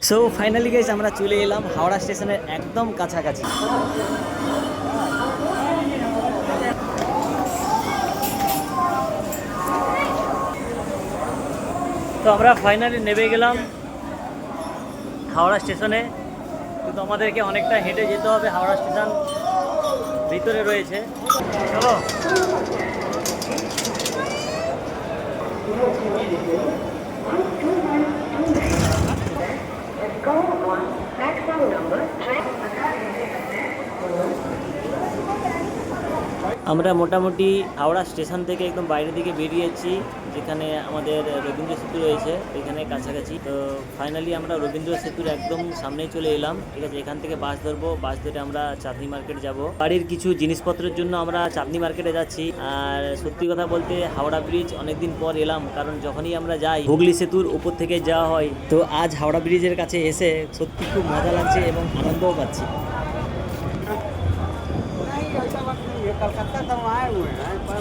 So finally guys আমরা চলে এলাম হাওড়া স্টেশনের একদম কাছাকাছি। তো আমরা ফাইনালি নেমে গেলাম হাওড়া স্টেশনে, কিন্তু আমাদেরকে অনেকটা হেঁটে যেতে হবে। হাওড়া স্টেশন ভিতরে রয়েছে। চলো। আমরা মোটামুটি হাওড়া স্টেশন থেকে একদম বাইরের দিকে বেরিয়েছি, যেখানে আমাদের রবীন্দ্র সেতু রয়েছে, এখানে কাছাকাছি। তো ফাইনালি আমরা রবীন্দ্র সেতুর একদম সামনেই চলে এলাম। ঠিক আছে, এখান থেকে বাস ধরবো, বাস ধরে আমরা চাঁদনি মার্কেট যাব। বাড়ির কিছু জিনিসপত্রের জন্য আমরা চাঁদনি মার্কেটে যাচ্ছি। আর সত্যি কথা বলতে হাওড়া ব্রিজ অনেকদিন পর এলাম, কারণ যখনই আমরা যাই হুগলি সেতুর উপর থেকে যাওয়া হয়। তো আজ হাওড়া ব্রিজের কাছে এসে সত্যি খুব মজা লাগছে এবং আনন্দও পাচ্ছি। नहीं ऐसा बात नहीं है, कलकत्ता तो हम आए हुए हैं पर